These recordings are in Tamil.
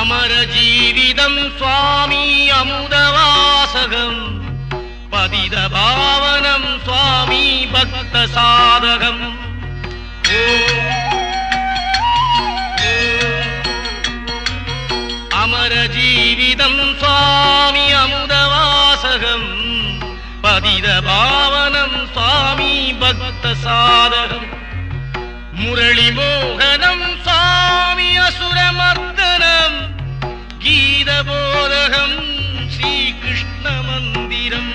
அமர ஜீவிதம் சுவாமி அமுதவாசகம் பதித பாவனம் சுவாமி பக்த சாதகம். அமர ஜீவிதம் சுவாமி அமுதவாசகம் பதித பாவனம் சுவாமி பக்த சாதகம். முரளி மோகனம் சுவாமி அசுரமர்தனம் கீதபோதகம் ஸ்ரீகிருஷ்ண மந்திரம்.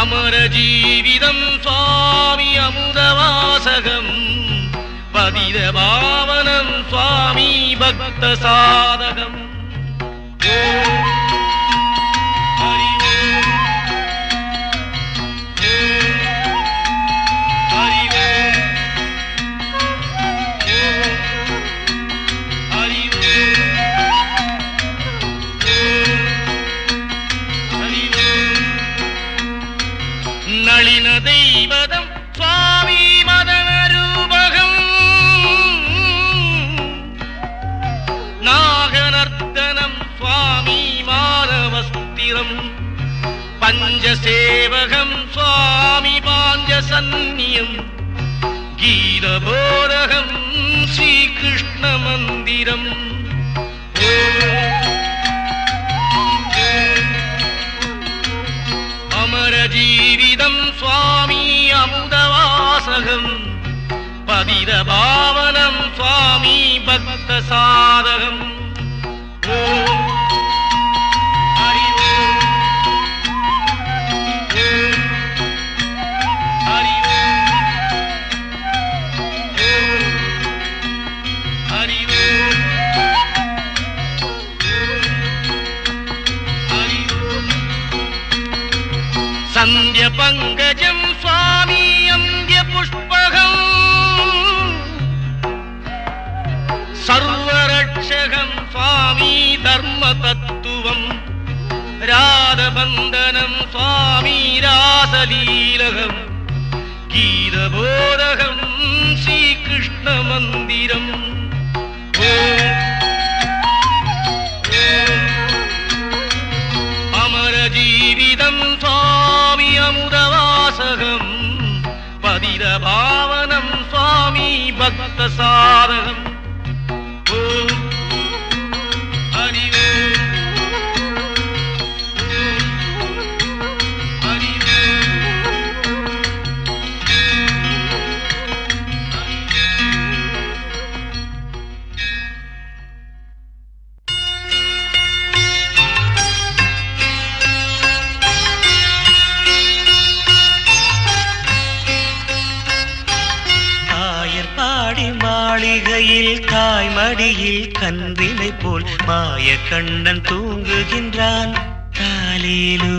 அமர ஜீவிதம் சுவாமி அமுதவாசகம் பதித பாவனம் சுவாமி பக்த சாதகம். நளின தெய்வதம் சுவாமி மதன ரூபகம் நாகநர்த்தனம் சுவாமி மானவஸ்திரம். பஞ்சசேவகம் சுவாமி பாஞ்சசன்னியம் கீதபோதகம் ஸ்ரீகிருஷ்ண மந்திரம். அமர ஜீவிதம் சுவாமி அமுதவாசகம் பதித பாவனம் சுவாமி பக்த சாதகம். சந்திய பங்கஜம் சுவாமி அந்திய புஷ்பகம் சர்வரட்சகம் சுவாமி தர்ம தத்துவம். ராதபந்தனம் சுவாமி ராசலீலகம் கீதபோதகம் ஸ்ரீகிருஷ்ண மந்திரம். அமர ஜீவிதம் சுவாமி அமுதவாசகம் பதித பாவனம் சுவாமி பக்த சாதகம். மாளிகையில் தாய்மடியில் கன்றினை போல் மாய கண்ணன் தூங்குகின்றான் தாலேலு.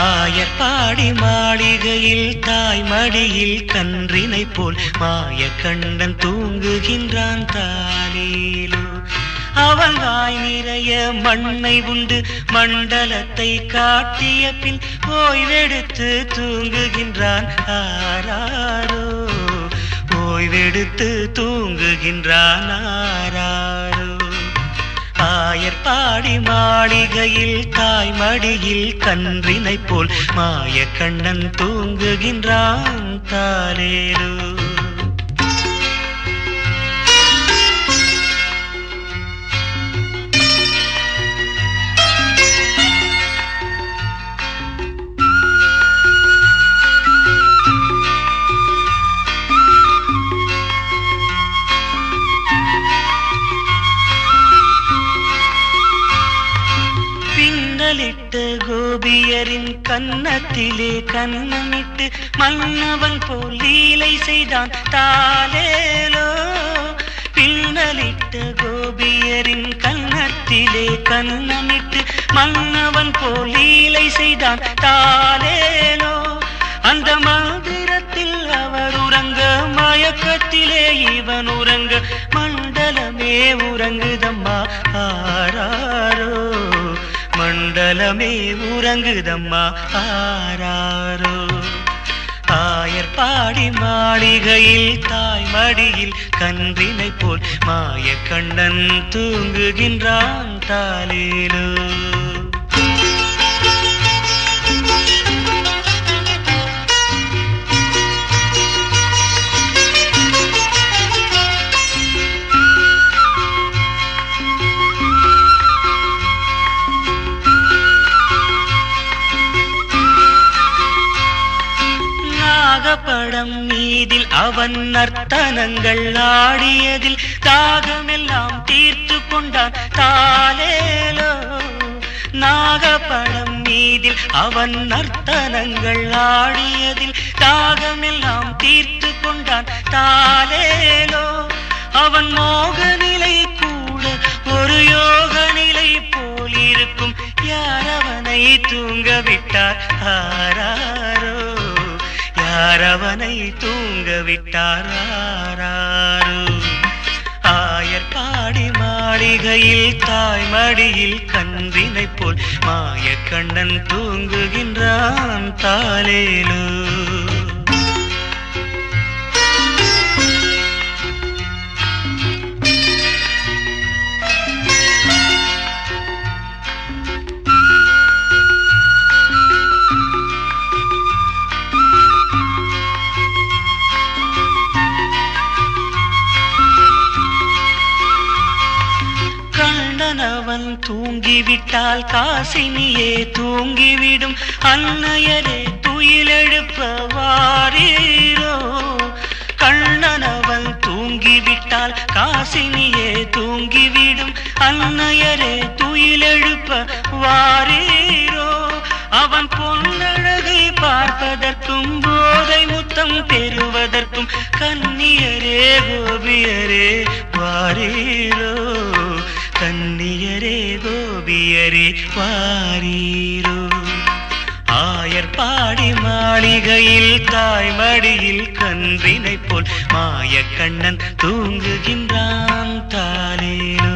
ஆயர்பாடி மாளிகையில் தாய்மடியில் கன்றினை போல் மாய கண்ணன் தூங்குகின்றான் தாலேலு. அவன் வாய் நிறைய மண்ணை உண்டு மண்டலத்தை காட்டிய பின் ஓய்வெடுத்து தூங்குகின்றான் ஆராரோ. ஓய்வெடுத்து தூங்குகின்றான் ஆராரோ. ஆயர்பாடி மாளிகையில் தாய்மடியில் கன்றினை போல் மாய கண்ணன் தூங்குகின்றான் தாலேலு. கோபியரின் கன்னத்திலே கன்னமிட்டு மன்னவன் போல் லீலை செய்தான் தாலேலோ. பின்னலிட்ட கோபியரின் கன்னத்திலே கன்னமிட்டு மன்னவன் போல் லீலை செய்தான் தாலேலோ. அந்த மந்திரத்தில் அவர் உறங்க மயக்கத்திலே இவன் உறங்க மண்டலமே உறங்குதம்மா ஆராரோ. மண்டலமே உறங்குதம்மா ஆராரோ. ஆயர் ஆயர்பாடி மாளிகையில் தாய் மடியில் கன்றினை போல் மாயக்கண்ணன் தூங்குகின்றான் தாலேலோ. படம் மீதில் அவன் நர்த்தனங்கள் ஆடியதில் தாகமெல்லாம் தீர்த்து கொண்டான் தாலேலோ. நாகப்படம் மீதில் அவன் நர்த்தனங்கள் ஆடியதில் தாகமெல்லாம் தீர்த்து கொண்டான் தாலேலோ. அவன் மோக நிலை கூட ஒரு யோக நிலை போல் இருக்கும். யார் அவனை தூங்க விட்டார் ஆராரோ, யார் அவனை தூங்க விட்டாரோ. ஆயர்பாடி மாளிகையில் தாய் மடியில் கன்றினை போல் மாயக்கண்ணன் தூங்குகின்றான் தாலேலோ. அவன் தூங்கிவிட்டால் காசினியே தூங்கிவிடும். அன்னையரே துயிலெழுப்ப வாரீரோ. கண்ணனவன் தூங்கிவிட்டால் காசினியே தூங்கிவிடும். அன்னையரே துயிலெழுப்ப வாரீரோ. அவன் பொன்னழகை பார்ப்பதற்கும் போதை முத்தம் பெறுவதற்கும் கன்னியரே கோபியரே வாரீரோ. கன்னியரே கோபியரே வாரீரோ. ஆயர்பாடி மாளிகையில் தாய் மடியில் கன்றினை போல் மாயக்கண்ணன் தூங்குகின்றான் தாலேலோ.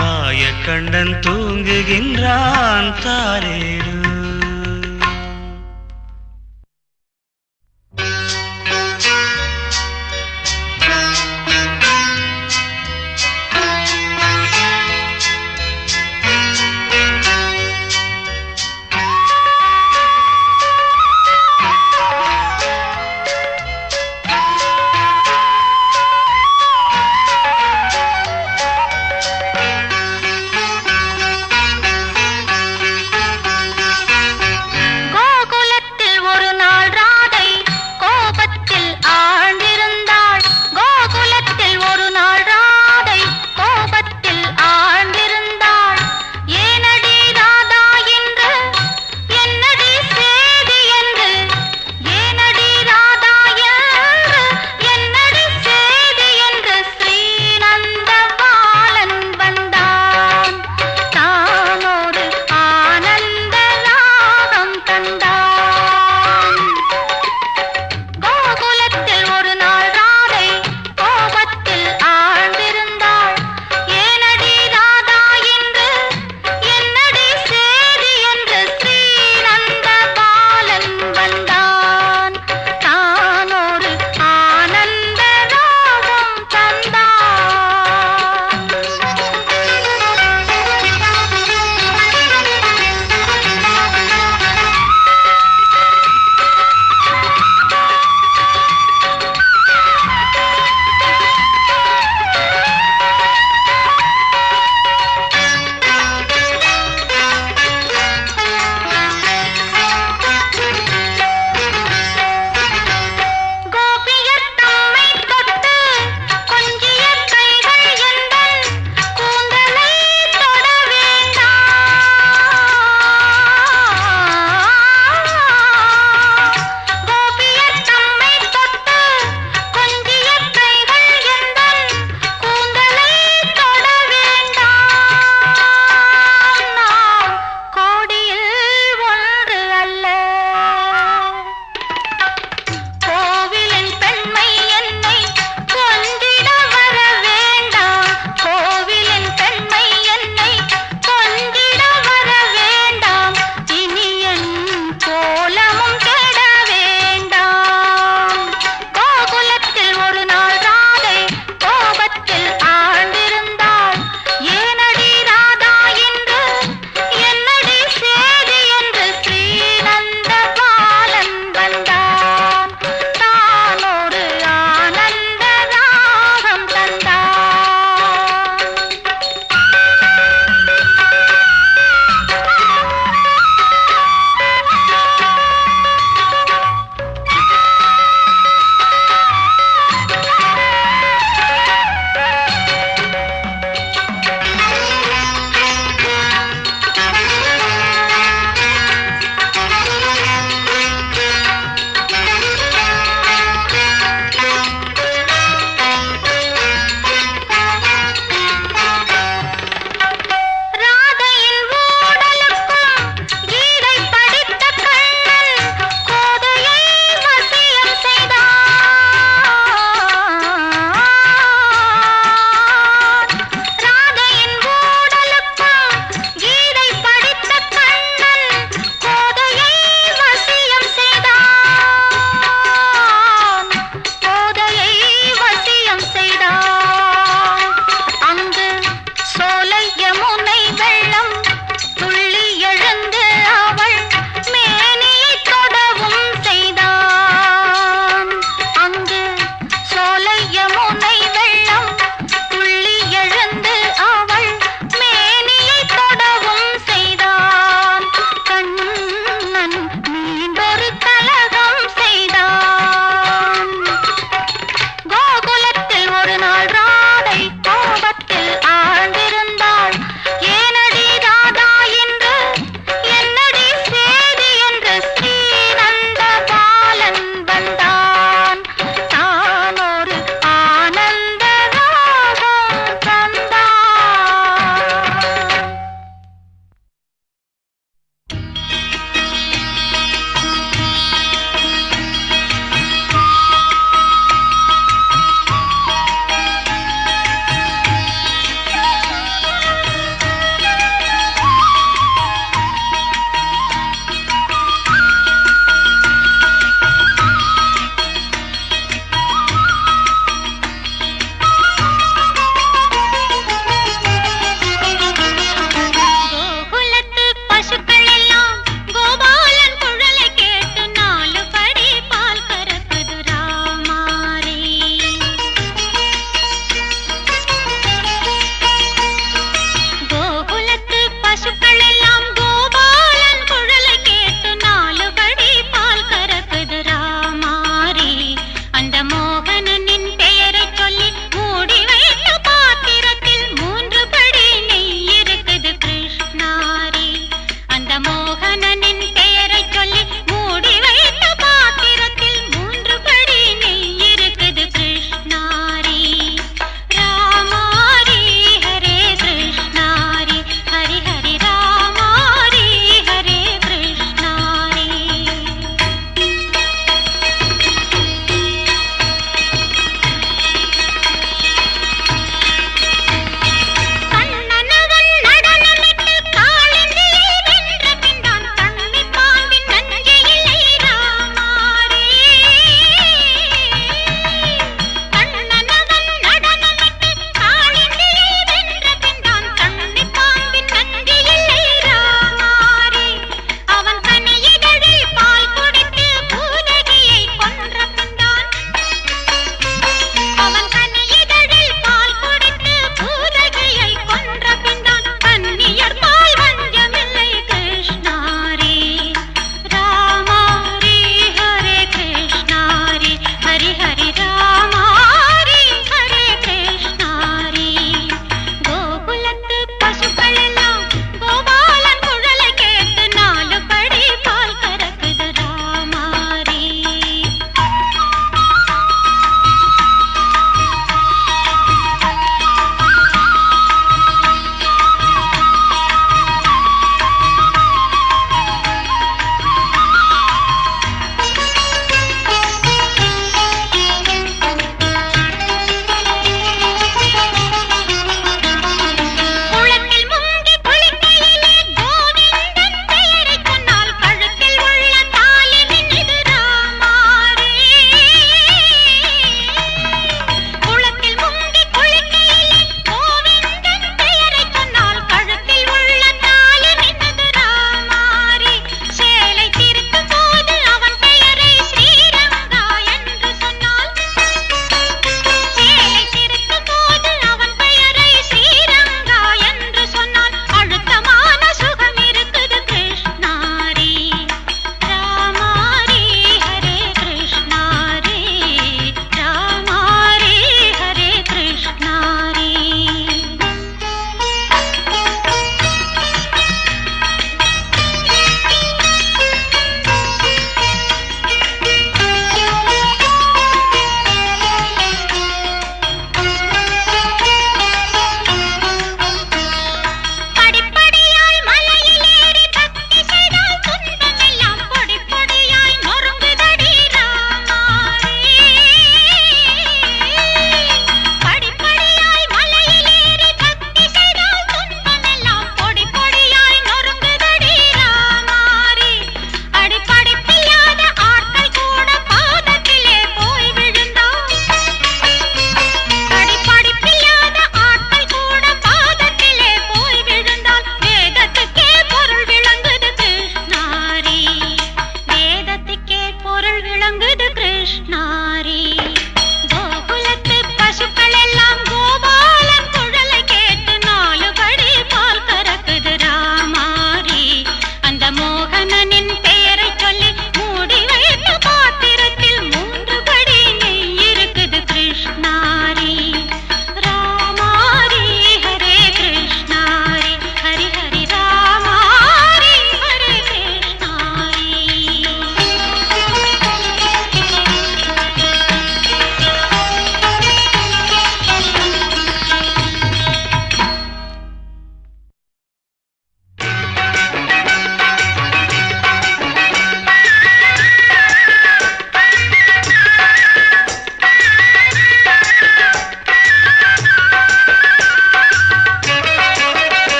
மாயக்கண்ணன் தூங்குகின்றான் தாலேலோ.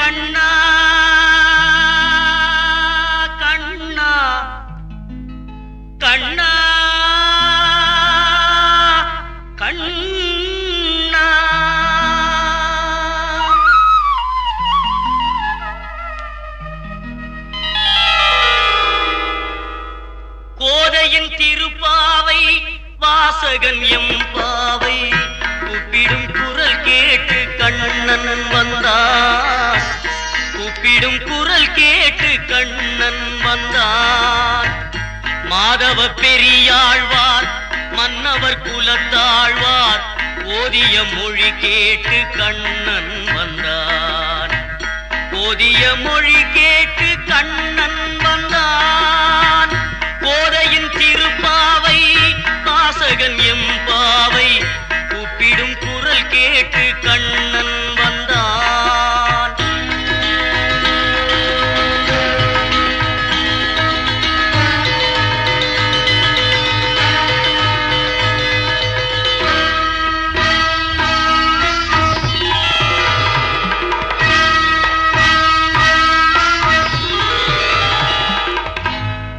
கண்ணா கண்ணா கண்ணா கண்ணா கோதையின் திருப்பாவை வாசகன் எம்பாவை கூப்பிடும் குரல் கேட்டு கண்ணன் வந்தான் கூப்பிடும் குரல் கேட்டு கண்ணன் வந்தான் மாதவ பெரியாழ்வார் மன்னவர் குலத்தாழ்வார் ஓதிய மொழி கேட்டு கண்ணன் வந்தான் ஓதிய மொழி கேட்டு கண்ணன் வந்தான் கோதையின் திருப்பாவை வாசகன் எம்பாவை கூப்பிடும் குரல் கேட்டு கண்ணன் வந்தான்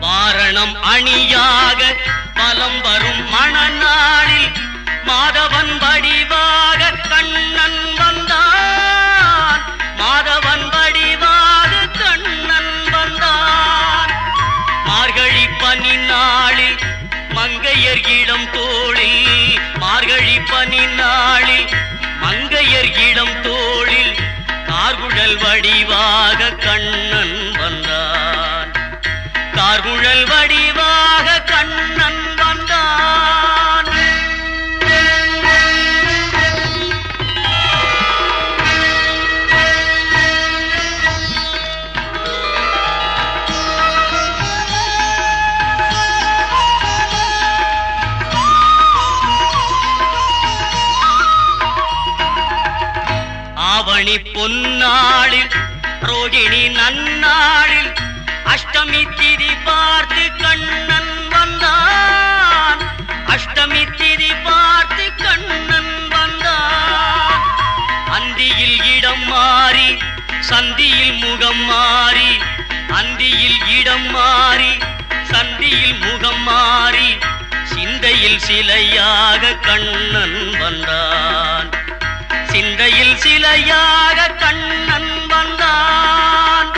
வாரணம் அணியாக பலம் வரும் மணநாளில் மாதவன் வடிவாக கண்ணன் வந்தான் மாதவன் வடிவாக கண்ணன் வந்தான் மார்கழி பனி நாளில் மங்கையர் இளம் தோளில் மார்கழி பனி நாளில் மங்கையர் இளம் தோளில் கார்குழல் வடிவாக கண்ணன் வந்தான் கார்குழல் வடிவாக கண்ணன் வந்தான் ஆவணி பொன்னாளில் ரோகிணி நன்னாளில் அஷ்டமி திதி பார்த்து கண்ணன் வந்தான் அஷ்டமி திதி பார்த்து கண்ணன் வந்தான் அந்தியில் இடம் மாறி சந்தியில் முகம் மாறி அந்தியில் இடம் மாறி சந்தியில் முகம் மாறி சிந்தையில் சிலையாக கண்ணன் வந்தான் சிந்தையில் சிலையாக கண்ணன் வந்தான்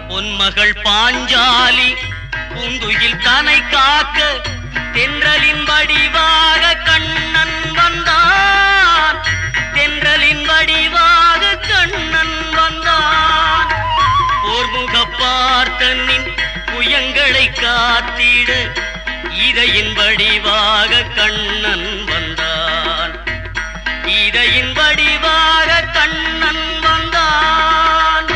பொன்மகள் பாஞ்சாலி பூந்துயில் தனை காக்க தென்றலின் வடிவாக கண்ணன் வந்தான் தென்றலின் வடிவாக கண்ணன் வந்தான் போர்முக பார்த்தனின் புயங்களை காத்திட இதையின் வடிவாக கண்ணன் வந்தான் இதையின் வடிவாக கண்ணன் வந்தான்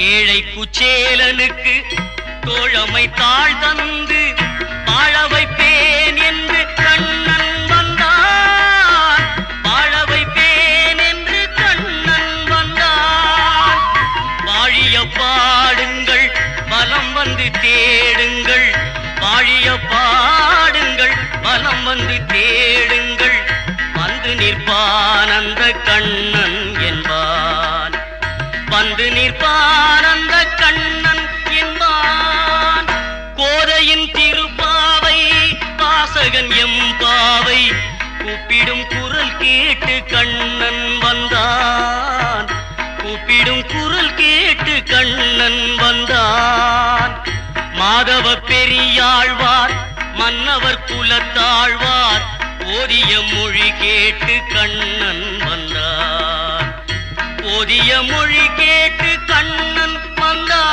ஏழை குச்சேலனுக்கு தோழமை தாழ் தந்து வாழ வைப்பேன் என்று கண்ணன் வந்தான் வாழ வைப்பேன் என்று கண்ணன் வந்தான் வாழிய பாடுங்கள் பலம் வந்து தேடுங்கள் வாழிய பாடுங்கள் பலம் வந்து தேடுங்கள் வந்து நிற்பான் அந்த கண்ணன் என்பான் வந்து நிற்பான் அந்த கண்ணன் என்பான் கோதையின் திருப்பாவை வாசகன் எம்பாவை கூப்பிடும் குரல் கேட்டு கண்ணன் வந்தான் கூப்பிடும் குரல் கேட்டு கண்ணன் வந்தான் மாதவ பெரியாழ்வார் மன்னவர் குலத்தாழ்வார் ஓதிய மொழி கேட்டு கண்ணன் வந்தான் ஓதிய மொழி கேட்டு கண்ணன் வந்தான்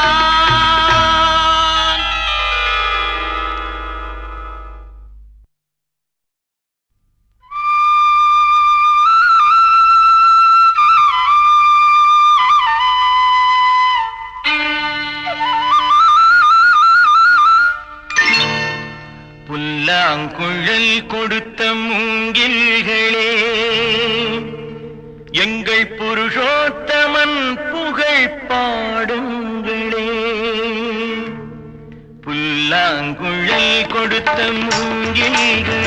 புல்லாங்குழல் கொடுத்த மூங்கில்களே, எங்கள் புருஷோத்தமன் புகழ் பாடுங்களே. புல்லாங்குழல் கொடுத்த மூங்கில்களே,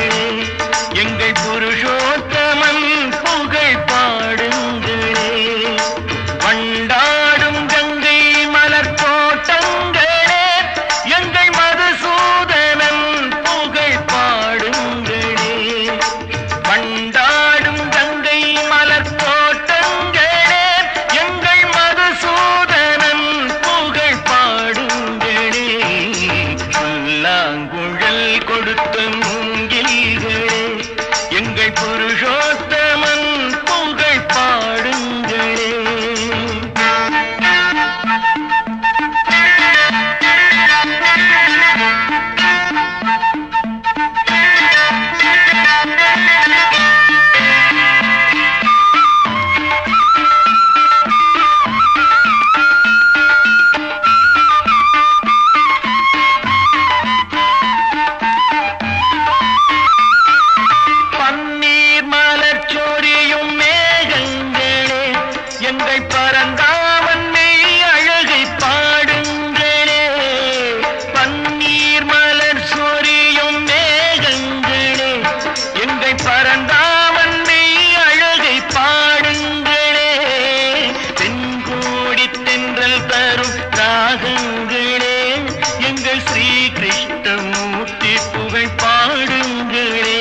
எங்கள் புருஷோத்தமன் புகழ் பாடுங்களே. வண்டாடும் கங்கை மலர் தோட்டங்களே, எங்கள் மதுசூதனன் புகழ் பாடுங்களே. வண்டாடும் கங்கை மலர் தோட்டங்களே, எங்கள் மதுசூதனன் புகழ் பாடுங்களே. புல்லாங்குழல் கொடுத்த மூங்கில்களே, எங்கள் புருஷோத்தமன் புகழ் பாடுங்களே. எங்கள் ஸ்ரீ கிருஷ்ணமூர்த்தி புகழ் பாடுங்களே.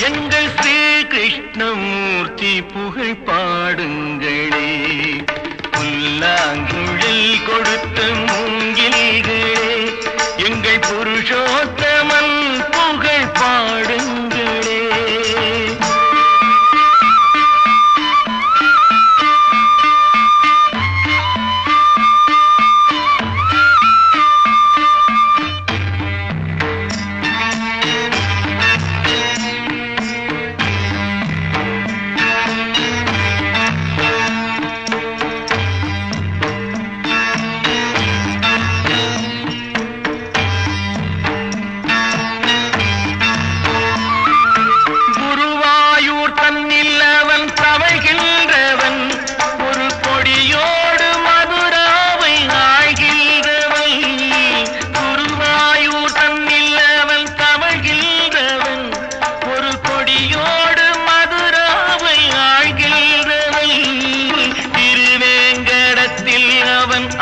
எங்கள் ஸ்ரீ கிருஷ்ணமூர்த்தி புகழ் பாடுங்களே. புல்லாங்குழல் கொடுத்த மூங்கில்களே, எங்கள் புருஷோத்தமன் புகழ் பாடுங்களே.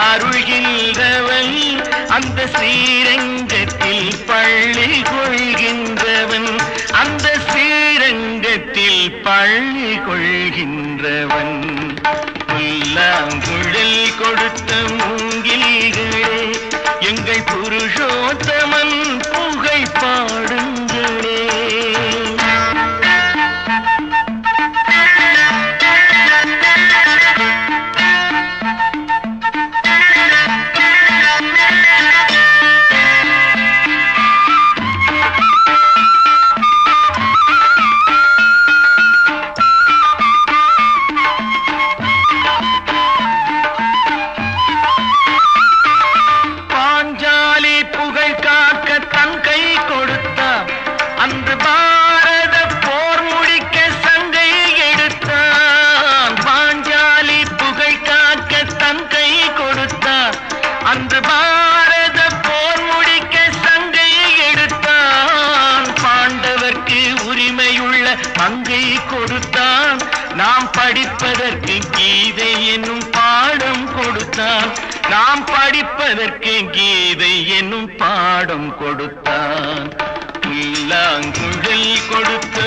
அருள்கின்றவன் அந்த ஸ்ரீரங்கத்தில் பள்ளி கொள்கின்றவன், அந்த ஸ்ரீரங்கத்தில் பள்ளி கொள்கின்றவன். புல்லாங்குழல் கொடுத்த மூங்கில்களே, எங்கள் புருஷோத்தமன் புகழ் பாடுங்களே. அன்று பாரத போர் முடிக்க சங்கை எடுத்தான். பாஞ்சாலி புகை காக்க தன் கை கொடுத்தான். அன்று பாரத போர் முடிக்க சங்கை எடுத்தான். பாண்டவர்க்கு உரிமையுள்ள மங்கை கொடுத்தான். நாம் படிப்பதற்கு கீதை என்னும் பாடம் கொடுத்தான். நாம் படிப்பதற்கு கீதை என்னும் பாடம் கொடுத்தான். புல்லாங்குழல் கொடுத்த